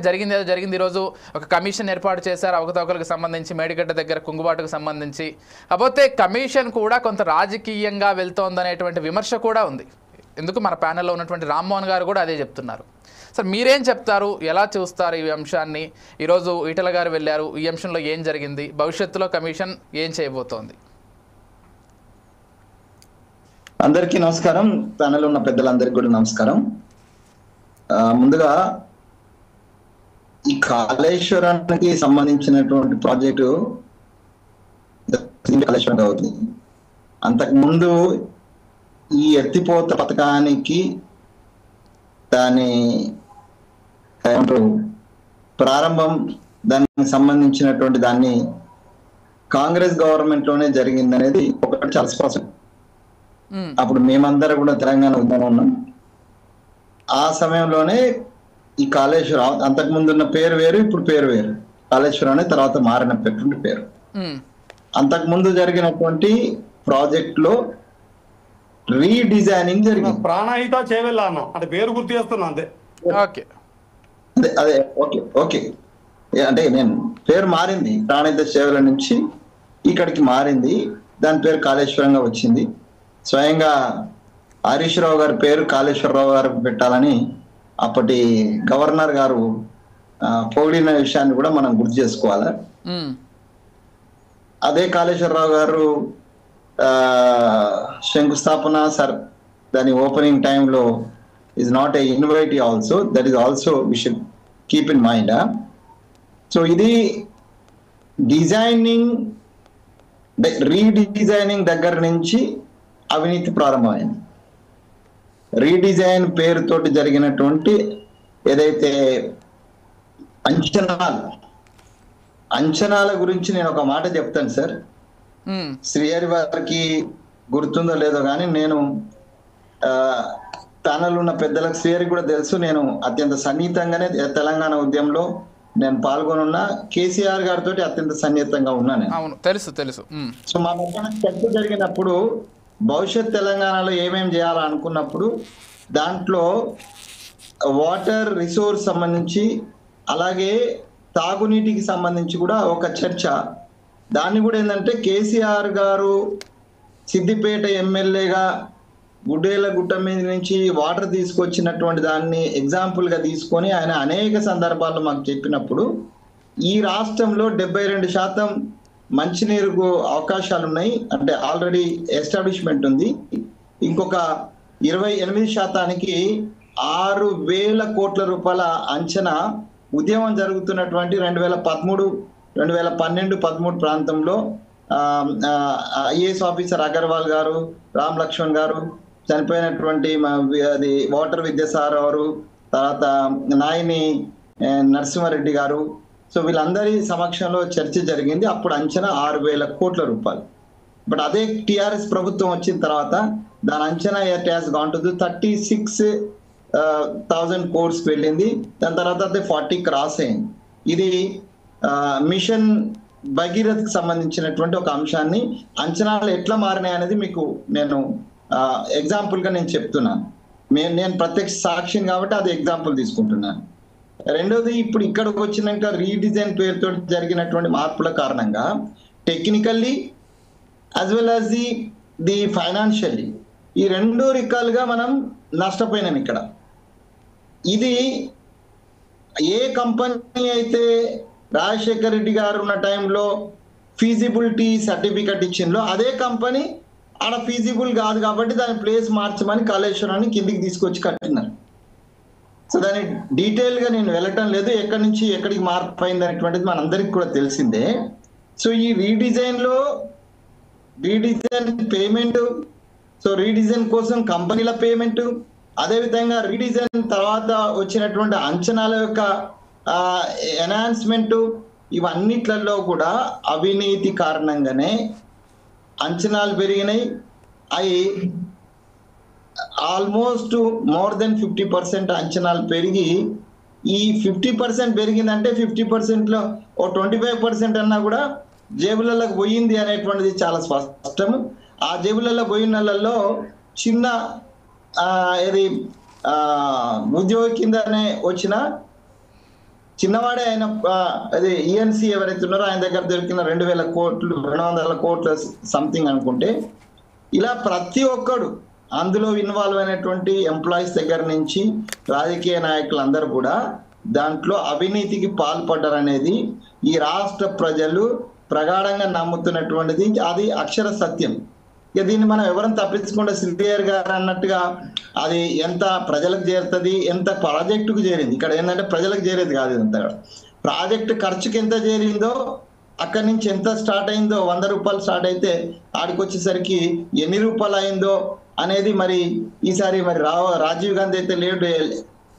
జరిగింది ఏదో జరిగింది. ఈరోజు ఒక కమిషన్ ఏర్పాటు చేశారు అవకతవకలకు సంబంధించి, మేడిగడ్డ దగ్గర కుంగుబాటుకు సంబంధించి. కాకపోతే కమిషన్ కూడా కొంత రాజకీయంగా వెళ్తోందనేటువంటి విమర్శ కూడా ఉంది. ఎందుకు మన ప్యానెల్లో ఉన్నటువంటి రామ్మోహన్ గారు కూడా అదే చెప్తున్నారు. సార్ మీరేం చెప్తారు, ఎలా చూస్తారు ఈ అంశాన్ని? ఈరోజు ఈటల గారు వెళ్ళారు, ఈ అంశంలో ఏం జరిగింది, భవిష్యత్తులో కమిషన్ ఏం చేయబోతోంది? అందరికీ నమస్కారం, ప్యానెల్ ఉన్న పెద్దలందరికీ కూడా నమస్కారం. ముందుగా ఈ కాళేశ్వరానికి సంబంధించినటువంటి ప్రాజెక్టు కాళేశ్వరం అవుతుంది. అంతకుముందు ఈ ఎత్తిపోత పథకానికి దాని ప్రారంభం, దానికి సంబంధించినటువంటి దాన్ని కాంగ్రెస్ గవర్నమెంట్ లోనే జరిగింది అనేది ఒకటి చాలా స్పష్టం. అప్పుడు మేమందరం కూడా తెలంగాణ ఉద్యమంలో ఉన్నాం. ఆ సమయంలోనే ఈ కాళేశ్వరం, అంతకుముందు ఉన్న పేరు వేరు, ఇప్పుడు పేరు వేరు. కాళేశ్వరం అనే తర్వాత మారినటువంటి పేరు. అంతకుముందు జరిగినటువంటి ప్రాజెక్ట్ లో రీడిజైనింగ్ జరిగింది. ప్రాణహిత చేవెళ్ళ అన్నాం అంటే పేరు గుర్తు చేస్తున్నా అంతే. అదే ఓకే ఓకే అంటే నేను పేరు మారింది, ప్రాణహిత చేవెళ్ళ నుంచి ఇక్కడికి మారింది. దాని పేరు కాళేశ్వరంగా వచ్చింది. స్వయంగా హరీష్ రావు గారి పేరు కాళేశ్వరరావు గారు పెట్టాలని అప్పటి గవర్నర్ గారు పొగిడిన విషయాన్ని కూడా మనం గుర్తు చేసుకోవాలి. అదే కాళేశ్వరరావు గారు శంకుస్థాపన సార్ దాని ఓపెనింగ్ టైంలో is not a innovative also, that is also we should keep in mind. So ఇది డిజైనింగ్, రీడిజైనింగ్ దగ్గర నుంచి అవినీతి ప్రారంభమైంది. రీడిజైన్ పేరుతోటి జరిగినటువంటి ఏదైతే అంచనాల గురించి నేను ఒక మాట చెప్తాను సార్. శ్రీహరి వారికి గుర్తుందో లేదో కానీ నేను ప్యానెల్ ఉన్న పెద్దలకు శ్రీహరి కూడా తెలుసు, నేను అత్యంత సన్నిహితంగానే తెలంగాణ ఉద్యమంలో నేను పాల్గొనున్నా. కేసీఆర్ గారితో అత్యంత సన్నిహితంగా ఉన్నా నేను. తెలుసు. సో మా మధ్యన చర్చ జరిగినప్పుడు భవిష్యత్ తెలంగాణలో ఏమేమి చేయాలనుకున్నప్పుడు దాంట్లో వాటర్ రిసోర్స్ సంబంధించి అలాగే తాగునీటికి సంబంధించి కూడా ఒక చర్చ. దాన్ని కూడా ఏంటంటే కేసీఆర్ గారు సిద్దిపేట ఎమ్మెల్యేగా గుడ్డేల గుట్ట మీద నుంచి వాటర్ తీసుకొచ్చినటువంటి దాన్ని ఎగ్జాంపుల్ గా తీసుకొని ఆయన అనేక సందర్భాల్లో మాకు చెప్పినప్పుడు ఈ రాష్ట్రంలో 72% మంచినీరుకు అవకాశాలు ఉన్నాయి, అంటే ఆల్రెడీ ఎస్టాబ్లిష్మెంట్ ఉంది. ఇంకొక 28% 6,000 కోట్ల రూపాయల అంచనా ఉద్యమం జరుగుతున్నటువంటి 2013, 2012, 13 ప్రాంతంలో ఐఏఎస్ ఆఫీసర్ అగర్వాల్ గారు, రామ్ లక్ష్మణ్ గారు, చనిపోయినటువంటి అది వాటర్ విద్యాసాగర్ గారు, తర్వాత నాయని నరసింహారెడ్డి గారు, సో వీళ్ళందరి సమక్షంలో చర్చ జరిగింది. అప్పుడు అంచనా 6,000 కోట్ల రూపాయలు. బట్ అదే టిఆర్ఎస్ ప్రభుత్వం వచ్చిన తర్వాత దాని అంచనా it has gone to 36,000 crores వెళ్ళింది. దాని తర్వాత అది 40 క్రాస్ అయింది. ఇది మిషన్ భగీరథకు సంబంధించినటువంటి ఒక అంశాన్ని అంచనాలు ఎట్లా మారినాయి అనేది మీకు నేను ఎగ్జాంపుల్ గా నేను చెప్తున్నాను. నేను ప్రత్యక్ష సాక్షిని కాబట్టి అది ఎగ్జాంపుల్ తీసుకుంటున్నాను. రెండోది, ఇప్పుడు ఇక్కడికి వచ్చినాక రీడిజైన్ పేరుతో జరిగినటువంటి మార్పుల కారణంగా technically as well as the financially ఈ 2 రకాలుగా మనం నష్టపోయినాం ఇక్కడ. ఇది ఏ కంపెనీ అయితే రాజశేఖర రెడ్డి గారు ఉన్న టైంలో ఫీజిబిలిటీ సర్టిఫికెట్ ఇచ్చిందో అదే కంపెనీ ఆడ ఫీజిబుల్ కాదు కాబట్టి దాని ప్లేస్ మార్చమని కాళేశ్వరాన్ని కిందికి తీసుకొచ్చి కట్టినారు. సో దాని డీటెయిల్ గా నేను వెళ్ళటం లేదు, ఎక్కడి నుంచి ఎక్కడికి మార్పు అయింది అనేటువంటిది మనందరికి కూడా తెలిసిందే. సో ఈ రీడిజైన్ పేమెంట్, సో రీడిజైన్ కోసం కంపెనీల పేమెంట్, అదేవిధంగా రీడిజైన్ తర్వాత వచ్చినటువంటి అంచనాల యొక్క ఎన్హాన్స్మెంట్, ఇవన్నిట్లలో కూడా అవినీతి కారణంగానే అంచనాలు పెరిగినాయి. అవి ఆల్మోస్ట్ మోర్ దెన్ 50% అంచనాలు పెరిగి, ఈ 50% పెరిగిందంటే 50%లో ఓ 25% అన్నా కూడా జేబులలోకి పోయింది అనేటువంటిది చాలా స్పష్టం. ఆ జేబులలో పోయినలలో చిన్న ఏది ఉద్యోగి కిందనే వచ్చిన చిన్నవాడే ఆయన అది ఈఎన్సీ ఎవరైతే ఉన్నారో ఆయన దగ్గర దొరికిన 2,000 కోట్లు 200 కోట్ల సంథింగ్ అనుకుంటే, ఇలా ప్రతి ఒక్కడు అందులో ఇన్వాల్వ్ అయినటువంటి ఎంప్లాయీస్ దగ్గర నుంచి రాజకీయ నాయకులందరూ కూడా దాంట్లో అవినీతికి పాల్పడ్డారనేది ఈ రాష్ట్ర ప్రజలు ప్రగాఢంగా నమ్ముతున్నటువంటిది. అది అక్షర సత్యం. ఇక దీన్ని మనం ఎవరైనా తప్పించకుండా సిల్వియర్ గారు అన్నట్టుగా అది ఎంత ప్రజలకు చేరుతుంది, ఎంత ప్రాజెక్టుకు చేరింది. ఇక్కడ ఏంటంటే ప్రజలకు చేరేది కాదు, ఇదంతా ప్రాజెక్టు ఖర్చుకి ఎంత చేరిందో అక్కడి నుంచి ఎంత స్టార్ట్ అయిందో, 100 రూపాయలు స్టార్ట్ అయితే ఆడికి వచ్చేసరికి ఎన్ని రూపాయలు అయిందో అనేది మరి ఈసారి మరి రాజీవ్ గాంధీ అయితే లేడు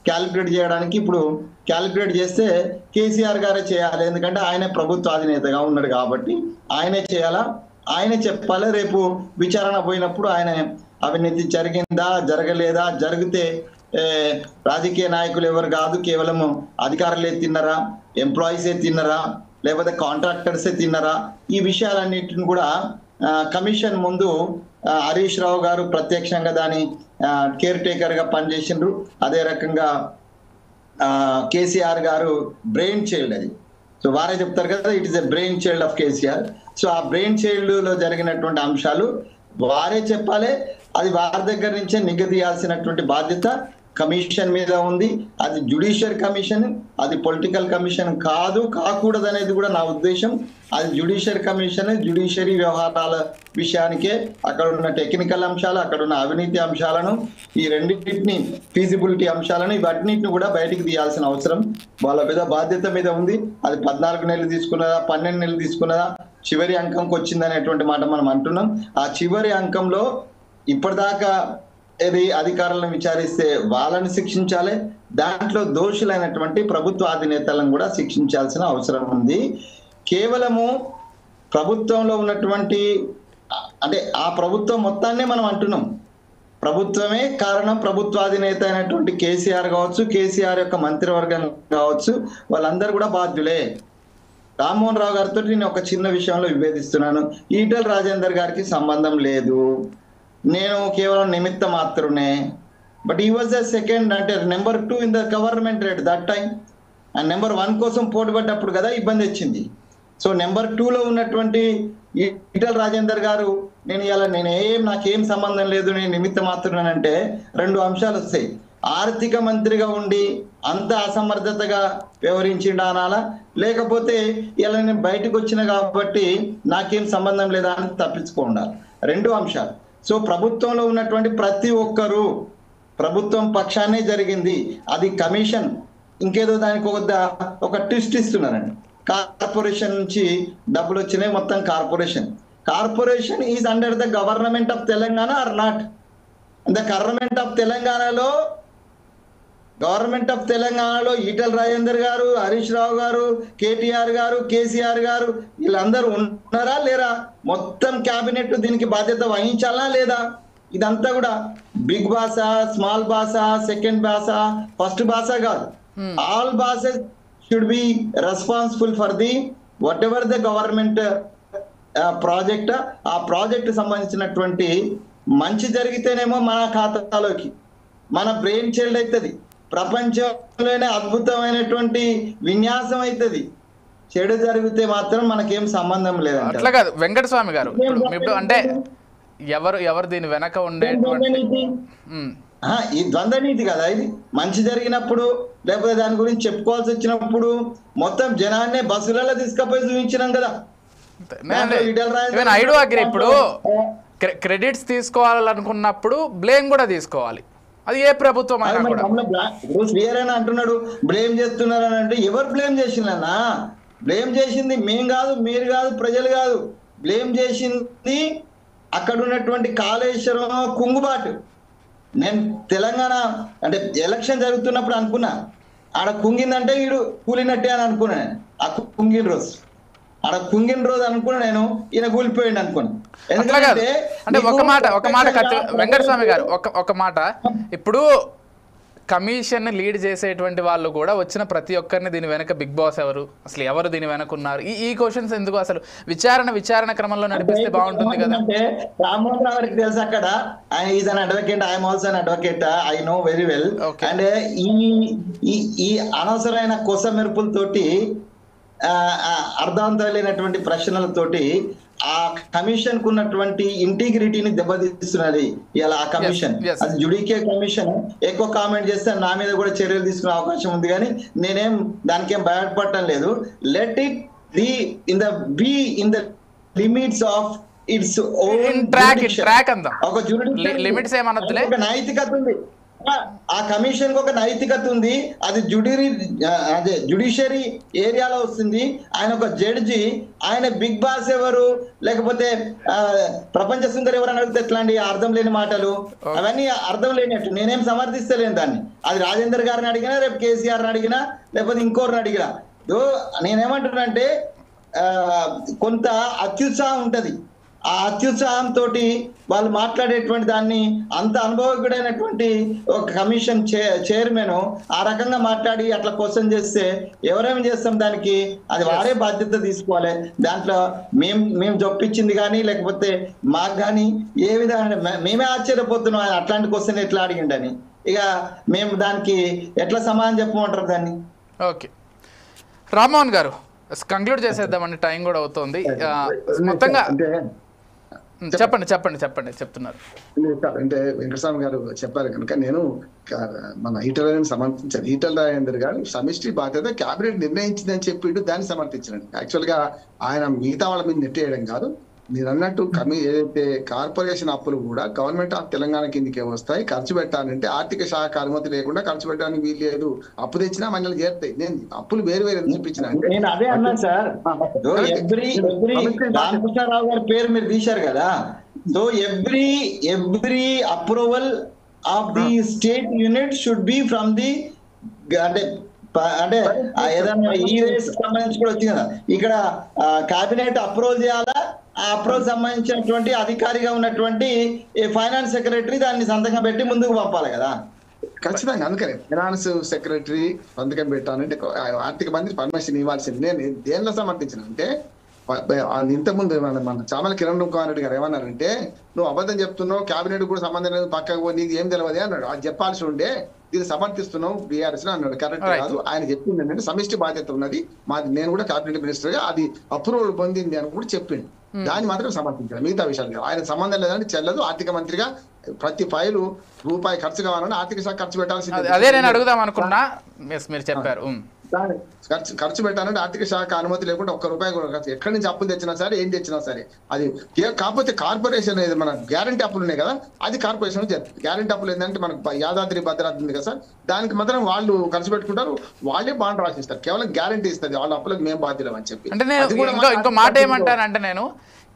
క్యాలిక్యులేట్ చేయడానికి. ఇప్పుడు క్యాలిక్యులేట్ చేస్తే కేసీఆర్ గారే చేయాలి, ఎందుకంటే ఆయనే ప్రభుత్వ అధినేతగా ఉన్నాడు కాబట్టి ఆయనే చేయాలా, ఆయనే చెప్పాలి. రేపు విచారణ పోయినప్పుడు ఆయన అవినీతి జరిగిందా జరగలేదా, జరిగితే రాజకీయ నాయకులు ఎవరు కాదు, కేవలం అధికారులే తిన్నరా, ఎంప్లాయీసే తిన్నరా, లేకపోతే కాంట్రాక్టర్సే తిన్నరా, ఈ విషయాలన్నిటిని కూడా కమిషన్ ముందు హరీష్ రావు గారు ప్రత్యక్షంగా దాని కేర్ టేకర్ గా పనిచేసిండ్రు. అదే రకంగా కేసీఆర్ గారు బ్రెయిన్ చైల్డ్, అది సో వారే చెప్తారు కదా, it is a brain child of KCR. So ఆ బ్రెయిన్ చైల్డ్ లో జరిగినటువంటి అంశాలు వారే చెప్పాలి. అది వారి దగ్గర నుంచే నిగదీయాల్సినటువంటి బాధ్యత కమిషన్ మీద ఉంది. అది జ్యుడిషియల్ కమిషన్, అది పొలిటికల్ కమిషన్ కాదు, కాకూడదు అనేది కూడా నా ఉద్దేశం. అది జ్యుడిషియల్ కమిషన్, జ్యుడిషియరీ వ్యవహారాల విషయానికే అక్కడ ఉన్న టెక్నికల్ అంశాలు, అక్కడ ఉన్న అవినీతి అంశాలను, ఈ రెండింటిని ఫీజిబిలిటీ అంశాలను, ఇవన్నిటిని కూడా బయటికి తీయాల్సిన అవసరం వాళ్ళ మీద బాధ్యత మీద ఉంది. అది 14 నెలలు తీసుకున్నదా, 12 నెలలు తీసుకున్నదా, చివరి అంకంకి వచ్చిందనేటువంటి మాట మనం అంటున్నాం. ఆ చివరి అంకంలో ఇప్పటిదాకా ఏది అధికారులను విచారిస్తే వాళ్ళని శిక్షించాలి, దాంట్లో దోషులైనటువంటి ప్రభుత్వ అధినేతలను కూడా శిక్షించాల్సిన అవసరం ఉంది. కేవలము ప్రభుత్వంలో ఉన్నటువంటి అంటే ఆ ప్రభుత్వం మొత్తాన్నే మనం అంటున్నాం, ప్రభుత్వమే కారణం. ప్రభుత్వాధినేత అయినటువంటి కేసీఆర్ కావచ్చు, కేసీఆర్ యొక్క మంత్రివర్గం కావచ్చు, వాళ్ళందరూ కూడా బాధ్యులే. రామ్మోహన్ రావు గారితో నేను ఒక చిన్న విషయంలో విభేదిస్తున్నాను. ఈటెల రాజేందర్ గారికి సంబంధం లేదు, నేను కేవలం నిమిత్త మాత్రమే. బట్ ఈ వాజ్ ద సెకండ్, అంటే number 2 in the government rate that time. And number 1 కోసం పోటీ పడ్డప్పుడు కదా ఇబ్బంది వచ్చింది. సో నెంబర్ 2లో ఉన్నటువంటి ఈటెల రాజేందర్ గారు నాకేం సంబంధం లేదు, నేను నిమిత్త మాత్రమేనంటే 2 అంశాలు వస్తాయి. ఆర్థిక మంత్రిగా ఉండి అంత అసమర్థతగా వ్యవహరించిండా అనాలా, లేకపోతే ఇలా నేను బయటకు వచ్చిన కాబట్టి నాకేం సంబంధం లేదా అని తప్పించుకోండాలి. 2 అంశాలు. సో ప్రభుత్వంలో ఉన్నటువంటి ప్రతి ఒక్కరూ ప్రభుత్వం పక్షానే జరిగింది. అది కమిషన్ ఇంకేదో దానికి ఒక ట్విస్ట్ ఇస్తున్నారండి. కార్పొరేషన్ నుంచి డబ్బులు వచ్చినాయి, మొత్తం corporation is under the government of Telangana or not? The government of తెలంగాణలో ఈటెల రాజేందర్ గారు, హరీష్ రావు గారు, కేటీఆర్ గారు, కేసీఆర్ గారు వీళ్ళందరూ ఉన్నారా లేరా? మొత్తం క్యాబినెట్ దీనికి బాధ్యత వహించాలా లేదా? ఇదంతా కూడా బిగ్ బాస, స్మాల్ బాస, సెకండ్ బాస, ఫస్ట్ బాస కాదు. All bosses should be responsible for the whatever the government project. ఆ ప్రాజెక్ట్ సంబంధించినటువంటి మంచి జరిగితేనేమో మన ఖాతాలోకి మన బ్రెయిన్ చైల్డ్ అవుతుంది, ప్రపంచంలోనే అద్భుతమైనటువంటి విన్యాసం అవుతుంది. చెడు జరిగితే మాత్రం మనకేం సంబంధం లేదు. అట్లా కాదు వెంకటస్వామి గారు, ఇప్పుడు అంటే ఎవరు దీని వెనక ఉండేటువంటి ఈ ద్వంద్వ నీతి కదా ఇది. మంచి జరిగినప్పుడు లేకపోతే దాని గురించి చెప్పుకోవాల్సి వచ్చినప్పుడు మొత్తం జనాన్నే బస్సులలో తీసుకుపోయి చూపించినాం కదా. ఇప్పుడు క్రెడిట్స్ తీసుకోవాలనుకున్నప్పుడు బ్లేమ్ కూడా తీసుకోవాలి, అది ఏ ప్రభుత్వం అయినా కూడా. క్లియర్ అని అంటున్నాడు, బ్లేమ్ చేస్తున్నారు అని అంటే ఎవరు బ్లేమ్ చేసిందన్నా? బ్లేమ్ చేసింది మేం కాదు, మీరు కాదు, ప్రజలు కాదు. బ్లేమ్ చేసింది అక్కడ ఉన్నటువంటి కాళేశ్వరం కుంగుబాటు. నేను తెలంగాణ అంటే ఎలక్షన్ జరుగుతున్నప్పుడు అనుకున్నా, ఆడ కుంగిందంటే వీడు కూలినట్టే అని అనుకున్నా. ఆ కుంగిన రోజు అనుకున్నా నేను, ఈయన కూలిపోయింది అనుకున్నా. అంటే ఒక మాట వెంకటస్వామి గారు, ఒక మాట. ఇప్పుడు కమిషన్ లీడ్ చేసేటువంటి వాళ్ళు కూడా వచ్చిన ప్రతి ఒక్కరిని దీని వెనక బిగ్ బాస్ ఎవరు, అసలు ఎవరు దీని వెనక ఉన్నారు, ఈ క్వశ్చన్స్ ఎందుకు? అసలు విచారణ క్రమంలో నడిపిస్తే బాగుంటుంది కదా. అంటే రామ్మోహన్ రావు గారికి తెలుసు అక్కడ is an advocate, I'm also an advocate, I know very well. అంటే ఈ అనవసరమైన కొస మెరుపులతోటి అర్థవంతం లేనటువంటి ప్రశ్నలతోటి ఆ కమిషన్ కు ఉన్నటువంటి ఇంటిగ్రిటీని దెబ్బతీస్తున్నది ఇలా ఆ కమిషన్. అది జుడిషియల్ కమిషన్ ఎక్కువ కామెంట్ చేస్తే నా మీద కూడా చర్యలు తీసుకునే అవకాశం ఉంది, కానీ నేనేం దానికేం భయపడటం లేదు. Let it be in the limits of its own track అంతా. ఒక లిమిట్స్ ఏమనొద్దులే, ఒక నైతికత ఉంది, ఆ కమిషన్ కు ఒక నైతికత ఉంది. అది జుడిషియరీ ఏరియాలో వస్తుంది. ఆయన ఒక జడ్జి, ఆయన బిగ్ బాస్ ఎవరు లేకపోతే ప్రపంచ సుందరి ఎవరు అని అడిగితే ఎట్లాంటి అర్థం లేని మాటలు, అవన్నీ అర్థం లేనట్టు. నేనేం సమర్థిస్తలేను దాన్ని. అది రాజేందర్ గారిని అడిగినా, రేపు కేసీఆర్ని అడిగినా, లేకపోతే ఇంకోరిని అడిగినా. నేనేమంటున్నానంటే కొంత అత్యుత్సాహం ఉంటది. ఆ అత్యుత్సాహంతో వాళ్ళు మాట్లాడేటువంటి దాన్ని అంత అనుభవజ్ఞుడైనటువంటి ఒక కమిషన్ చైర్మన్ ఆ రకంగా మాట్లాడి అట్లా క్వశ్చన్ చేస్తే ఎవరేమి చేస్తాం దానికి? అది వారే బాధ్యత తీసుకోవాలి. దాంట్లో మేము జొప్పించింది కానీ లేకపోతే మాకు కానీ ఏ విధంగా మేమే ఆశ్చర్యపోతున్నాం అట్లాంటి క్వశ్చన్ ఎట్లా అడిగిండని. ఇక మేము దానికి ఎట్లా సమాధానం చెప్పమంటారు దాన్ని? ఓకే రామ్మోహన్ గారు, కంక్లూడ్ చేసేద్దామండి, టైం కూడా అవుతుంది. మొత్తంగా చెప్పండి చెప్తున్నారు. అంటే వెంకటస్వామి గారు చెప్పారు కనుక నేను మన ఈటల సమర్థించాను. ఈటల రాజేందర్ గారు సమిష్టి బాధ్యత క్యాబినెట్ నిర్ణయించిందని చెప్పిండు, దాన్ని సమర్థించాను. యాక్చువల్ గా ఆయన మిగతా వాళ్ళ మీద నెట్టేయడం కాదు. మీరు అన్నట్టు ఏదైతే కార్పొరేషన్ అప్పులు కూడా గవర్నమెంట్ ఆఫ్ తెలంగాణ కిందకే వస్తాయి. ఖర్చు పెట్టాలంటే ఆర్థిక శాఖ అనుమతి లేకుండా ఖర్చు పెట్టడానికి వీలు లేదు. అప్పు తెచ్చినా మనల్ని చేరుతాయి. నేను అప్పులు వేరు చూపించిన నేను అదే అన్నా సార్. రామకృష్ణారావు గారి పేరు మీరు తీశారు కదా. So every approval of the state unit should be from the అంటే ఏదైనా ఈ రేస్ సంబంధించి కూడా వచ్చింది కదా. ఇక్కడ కేబినెట్ అప్రూవల్ చేయాలా, ఆ అప్రూవల్ సంబంధించినటువంటి అధికారిగా ఉన్నటువంటి ఫైనాన్స్ సెక్రటరీ దాన్ని సంతకం పెట్టి ముందుకు పంపాలి కదా. ఖచ్చితంగా. అందుకని ఫైనాన్స్ సెక్రటరీ సంతకం పెట్టాలంటే ఆర్థిక మంత్రి పర్మిషన్ ఇవ్వాల్సింది. నేను దేనిలో సమర్థించిన అంటే ఇంతకుముందు మన చామల కిరణ్ కుమార్ రెడ్డి గారు ఏమన్నారంటే, నువ్వు అబద్ధం చెప్తున్నావు, కేబినెట్ కూడా సంబంధం లేదు, పక్కకు నీకు ఏం తెలియదు అన్నాడు. అది చెప్పాల్సి ఉండే, దీన్ని సమర్థిస్తున్నావు బీఆర్ఎస్ అన్నాడు. కరెక్ట్ కాదు. ఆయన చెప్పింది ఏంటంటే సమిష్టి బాధ్యత ఉన్నది మాది, నేను కూడా కేబినెట్ మినిస్టర్ గా అది అప్రూవల్ పొందింది అని కూడా చెప్పిండు. దాన్ని మాత్రం సమర్థించారు. మిగతా విషయాలు ఆయన సంబంధం లేదంటే చెల్లదు. ఆర్థిక మంత్రిగా ప్రతి ఫైలు రూపాయి ఖర్చు కావాలని ఆర్థిక శాఖ ఖర్చు పెట్టాల్సింది. అదే నేను అడుగుదాం అనుకున్నా, మీరు చెప్పారు. ఖర్చు పెట్టాలంటే ఆర్థిక శాఖ అనుమతి లేకుండా ఒక్క రూపాయి కూడా ఖర్చు, ఎక్కడి నుంచి అప్పులు తెచ్చినా సరే ఏం తెచ్చినా సరే అది. కాకపోతే కార్పొరేషన్ అనేది మన గ్యారంటీ అప్పులు ఉన్నాయి కదా, అది కార్పొరేషన్ జరుగుతుంది. గ్యారంటీ అప్పులు ఏంటంటే మనకు యాదాద్రి భద్రాద్రి ఉంది కదా సార్, దానికి మాత్రం వాళ్ళు ఖర్చు పెట్టుకుంటారు, వాళ్ళే బాండ్ రాసిస్తారు. కేవలం గ్యారంటీ ఇస్తుంది, వాళ్ళ అప్పులకు మేము బాధ్యులం అని చెప్పి. అంటే నేను ఇంకో మాట ఏమంటానంటే, నేను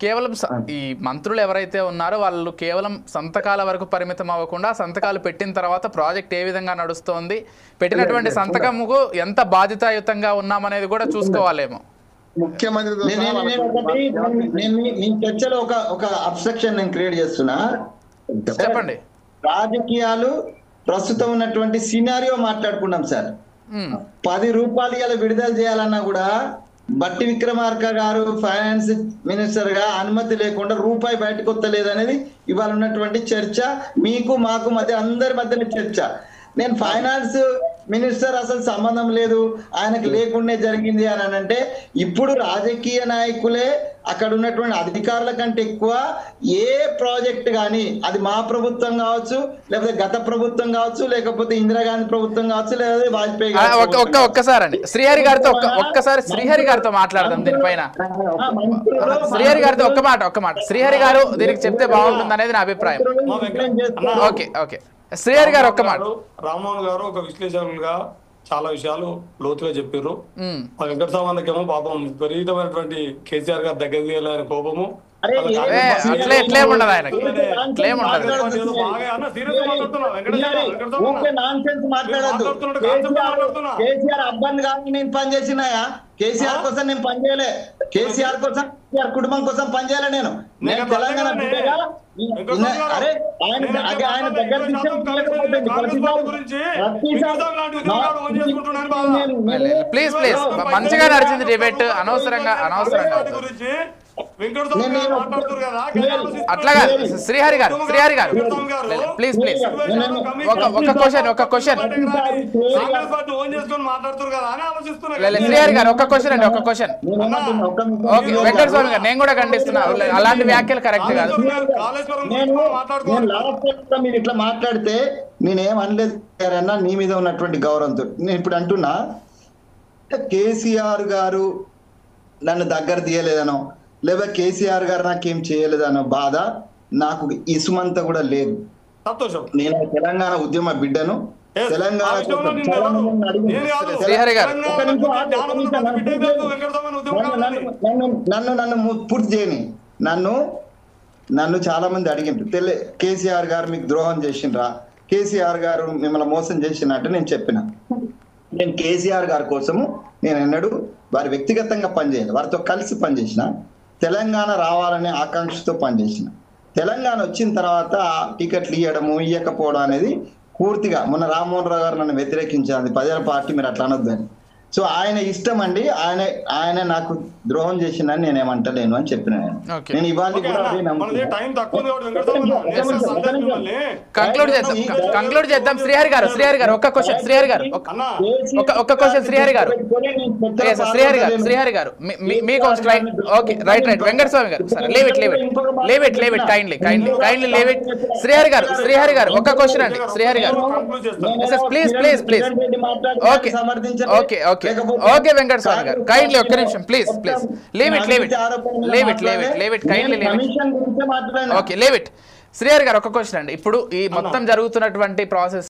కేవలం ఈ మంత్రులు ఎవరైతే ఉన్నారో వాళ్ళు కేవలం సంతకాల వరకు పరిమితం అవ్వకుండా సంతకాలు పెట్టిన తర్వాత ప్రాజెక్ట్ ఏ విధంగా నడుస్తోంది, పెట్టినటువంటి సంతకముకు ఎంత బాధ్యతాయుతంగా ఉన్నామనేది కూడా చూసుకోవాలేమో. ముఖ్యమంత్రి చర్చలో ఒక అబ్స్ట్రక్షన్ నేను క్రియేట్ చేస్తున్నా. చెప్పండి. రాజకీయాలు ప్రస్తుతం ఉన్నటువంటి సినారియో మాట్లాడుకున్నాం సార్. 10 రూపాయలు ఇలా విడుదల చేయాలన్నా కూడా బట్టి విక్రమార్క గారు ఫైనాన్స్ మినిస్టర్ గా అనుమతి లేకుండా రూపాయి బయటకు వస్తలేదు అనేది ఇవాళ ఉన్నటువంటి చర్చ. మీకు మాకు మధ్య అందరి మధ్యన చర్చ. నేను ఫైనాన్స్ మినిస్టర్ అసలు సంబంధం లేదు, ఆయనకు లేకుండే జరిగింది అని అంటే, ఇప్పుడు రాజకీయ నాయకులే అక్కడ ఉన్నటువంటి అధికారుల కంటే ఎక్కువ ఏ ప్రాజెక్ట్ కానీ, అది మా ప్రభుత్వం కావచ్చు, లేకపోతే గత ప్రభుత్వం కావచ్చు, లేకపోతే ఇందిరాగాంధీ ప్రభుత్వం కావచ్చు, లేదా వాజ్పేయి ఒక్కసారి అండి శ్రీహరి గారితో ఒక్కసారి శ్రీహరి గారితో మాట్లాడదాం దీనిపైన. శ్రీహరి గారితో ఒక్క మాట శ్రీహరి గారు దీనికి చెప్తే బాగుంటుంది అనేది నా అభిప్రాయం. ఓకే శ్రీహరి గారు ఒక్క మాట. రామ్మోహన్ గారు ఒక విశ్లేషకులుగా చాలా విషయాలు లోతుగా చెప్పారు. వెంకటస్వామికేమో పాపం విపరీతమైనటువంటి కేసీఆర్ గారు దగ్గర తీయాలని కోపము. కేసీఆర్ అబ్బాయి కానీ నేను పని చేసినాయా? కేసీఆర్ కోసం నేను పని చేయలే. కేసీఆర్ కోసం కేసీఆర్ కుటుంబం కోసం పనిచేయాలి నేను తెలంగాణ బిడ్డగా అరే ఆయన దగ్గర ప్లీజ్ మంచిగా నడిచింది డిబేట్. అనవసరంగా అట్లాగా శ్రీహరి గారు ప్లీజ్ ఒక క్వశ్చన్ శ్రీహరి గారు ఒక క్వశ్చన్ అండి, ఒక క్వశ్చన్. ఓకే వెంకట స్వామి గారు, నేను కూడా ఖండిస్తున్నా అలాంటి వ్యాఖ్యలు కరెక్ట్ కాదు. మీరు ఇట్లా మాట్లాడితే నేనేం అనలేదు అన్నా, నీ మీద ఉన్నటువంటి గౌరవంతో నేను ఇప్పుడు అంటున్నా, కేసీఆర్ గారు నన్ను దగ్గర తీయలేదనో లేదా కేసీఆర్ గారు నాకేం చేయలేదనో బాధ నాకు ఇసుమంతా కూడా లేదు. నేను తెలంగాణ ఉద్యమ బిడ్డను. తెలంగాణ శ్రీహరి గారు నన్ను పూర్తి చేయని నన్ను చాలా మంది అడిగిండ్రు, కేసీఆర్ గారు మీకు ద్రోహం చేసిండ్రా, కేసీఆర్ గారు మిమ్మల్ని మోసం చేసినట్టు నేను చెప్పిన. నేను కేసీఆర్ గారి కోసము నేను ఎన్నడూ వారి వ్యక్తిగతంగా పనిచేయలేదు, వారితో కలిసి పనిచేసిన, తెలంగాణ రావాలనే ఆకాంక్షతో పనిచేసిన. తెలంగాణ వచ్చిన తర్వాత టికెట్లు ఇవ్వడము ఇవ్వకపోవడం అనేది పూర్తిగా మొన్న రామ్మోహన్ రావు గారు నన్ను వ్యతిరేకించాలి, ప్రజల పార్టీ మీరు అట్లా అనొద్దని. సో ఆయన ఇష్టం అండి, ఆయన నాకు ద్రోహం చేసిందని నేనేమంటలేను అని చెప్పిన. నేను ఇవాళ కంక్లూడ్ చేద్దాం. శ్రీహరి గారు ఒక క్వశ్చన్. శ్రీహరి గారు మీకు slide. Okay right Venkata Swamy గారు సరే లేవ్ ఇట్ కైండ్లీ లేవ్ ఇట్. శ్రీహరి గారు ఒక క్వశ్చన్ అండి. శ్రీహరి గారు ప్లీజ్ ఓకే వెంకట స్వామి గారు కైండ్లీ ఒక్క నిమిషం please leave it kindly okay leave it. Srihari గారు ఒక క్వశ్చన్ అండి. ఇప్పుడు ఈ మొత్తం జరుగుతున్నటువంటి ప్రాసెస్